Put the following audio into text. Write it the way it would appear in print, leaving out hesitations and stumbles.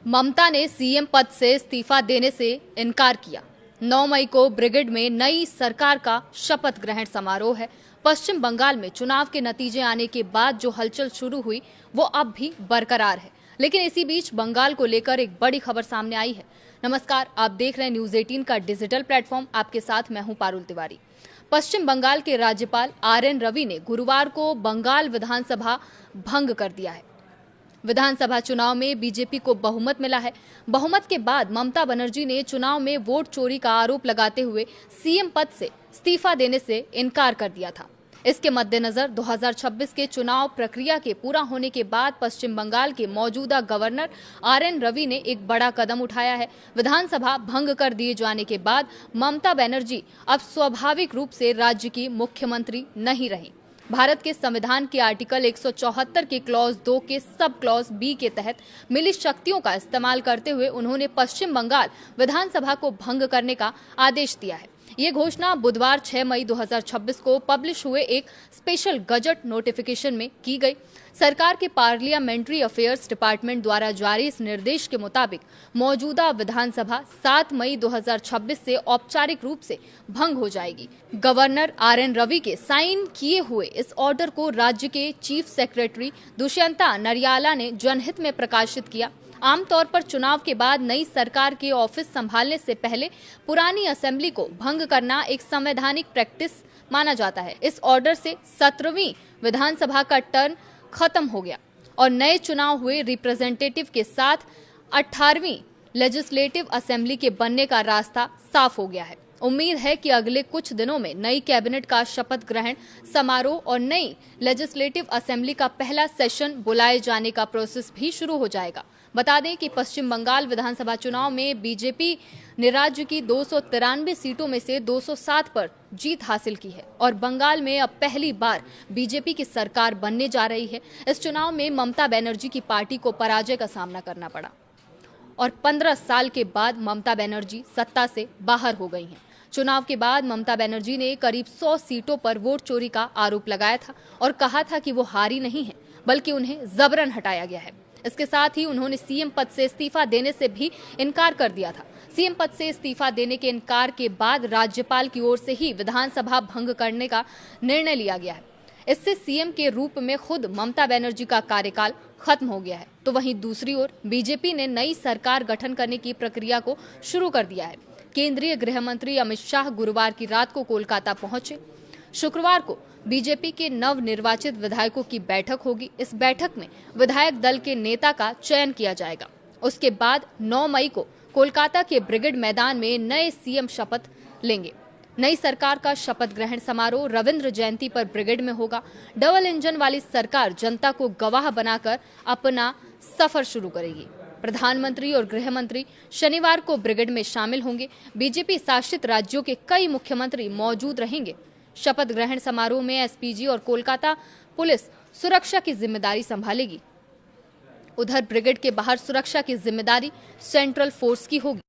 ममता ने सीएम पद से इस्तीफा देने से इनकार किया। 9 मई को ब्रिगेड में नई सरकार का शपथ ग्रहण समारोह है। पश्चिम बंगाल में चुनाव के नतीजे आने के बाद जो हलचल शुरू हुई वो अब भी बरकरार है, लेकिन इसी बीच बंगाल को लेकर एक बड़ी खबर सामने आई है। नमस्कार, आप देख रहे हैं न्यूज 18 का डिजिटल प्लेटफॉर्म। आपके साथ मैं हूं पारुल तिवारी। पश्चिम बंगाल के राज्यपाल आरएन रवि ने गुरुवार को बंगाल विधानसभा भंग कर दिया है। विधानसभा चुनाव में बीजेपी को बहुमत मिला है। बहुमत के बाद ममता बनर्जी ने चुनाव में वोट चोरी का आरोप लगाते हुए सीएम पद से इस्तीफा देने से इनकार कर दिया था। इसके मद्देनजर 2026 के चुनाव प्रक्रिया के पूरा होने के बाद पश्चिम बंगाल के मौजूदा गवर्नर आरएन रवि ने एक बड़ा कदम उठाया है। विधानसभा भंग कर दिए जाने के बाद ममता बनर्जी अब स्वाभाविक रूप से राज्य की मुख्यमंत्री नहीं रही। भारत के संविधान के आर्टिकल 174 के क्लॉज 2 के सब क्लॉज बी के तहत मिली शक्तियों का इस्तेमाल करते हुए उन्होंने पश्चिम बंगाल विधानसभा को भंग करने का आदेश दिया है। ये घोषणा बुधवार 6 मई 2026 को पब्लिश हुए एक स्पेशल गजट नोटिफिकेशन में की गई। सरकार के पार्लियामेंट्री अफेयर्स डिपार्टमेंट द्वारा जारी इस निर्देश के मुताबिक मौजूदा विधानसभा 7 मई 2026 से औपचारिक रूप से भंग हो जाएगी। गवर्नर आरएन रवि के साइन किए हुए इस ऑर्डर को राज्य के चीफ सेक्रेटरी दुष्यंता नरियाला ने जनहित में प्रकाशित किया। आमतौर पर चुनाव के बाद नई सरकार के ऑफिस संभालने से पहले पुरानी असेंबली को भंग करना एक संवैधानिक प्रैक्टिस माना जाता है। इस ऑर्डर से 17वीं विधानसभा का टर्म खत्म हो गया और नए चुनाव हुए रिप्रेजेंटेटिव के साथ 18वीं लेजिस्लेटिव असेंबली के बनने का रास्ता साफ हो गया है। उम्मीद है कि अगले कुछ दिनों में नई कैबिनेट का शपथ ग्रहण समारोह और नई लेजिस्लेटिव असेंबली का पहला सेशन बुलाए जाने का प्रोसेस भी शुरू हो जाएगा। बता दें कि पश्चिम बंगाल विधानसभा चुनाव में बीजेपी ने राज्य की 293 सीटों में से 207 पर जीत हासिल की है और बंगाल में अब पहली बार बीजेपी की सरकार बनने जा रही है। इस चुनाव में ममता बनर्जी की पार्टी को पराजय का सामना करना पड़ा और 15 साल के बाद ममता बनर्जी सत्ता से बाहर हो गई हैं। चुनाव के बाद ममता बनर्जी ने करीब 100 सीटों पर वोट चोरी का आरोप लगाया था और कहा था कि वो हारी नहीं है बल्कि उन्हें जबरन हटाया गया है। इसके साथ ही उन्होंने सीएम पद से इस्तीफा देने से भी इनकार कर दिया था। सीएम पद से इस्तीफा देने के इनकार के बाद राज्यपाल की ओर से ही विधानसभा भंग करने का निर्णय लिया गया है। इससे सीएम के रूप में खुद ममता बनर्जी का कार्यकाल खत्म हो गया है। तो वहीं दूसरी ओर बीजेपी ने नई सरकार गठन करने की प्रक्रिया को शुरू कर दिया है। केंद्रीय गृह मंत्री अमित शाह गुरुवार की रात को कोलकाता पहुंचे। शुक्रवार को बीजेपी के नव निर्वाचित विधायकों की बैठक होगी। इस बैठक में विधायक दल के नेता का चयन किया जाएगा। उसके बाद 9 मई को कोलकाता के ब्रिगेड मैदान में नए सीएम शपथ लेंगे। नई सरकार का शपथ ग्रहण समारोह रविंद्र जयंती पर ब्रिगेड में होगा। डबल इंजन वाली सरकार जनता को गवाह बनाकर अपना सफर शुरू करेगी। प्रधानमंत्री और गृह मंत्री शनिवार को ब्रिगेड में शामिल होंगे। बीजेपी शासित राज्यों के कई मुख्यमंत्री मौजूद रहेंगे। शपथ ग्रहण समारोह में एसपीजी और कोलकाता पुलिस सुरक्षा की जिम्मेदारी संभालेगी। उधर ब्रिगेड के बाहर सुरक्षा की जिम्मेदारी सेंट्रल फोर्स की होगी।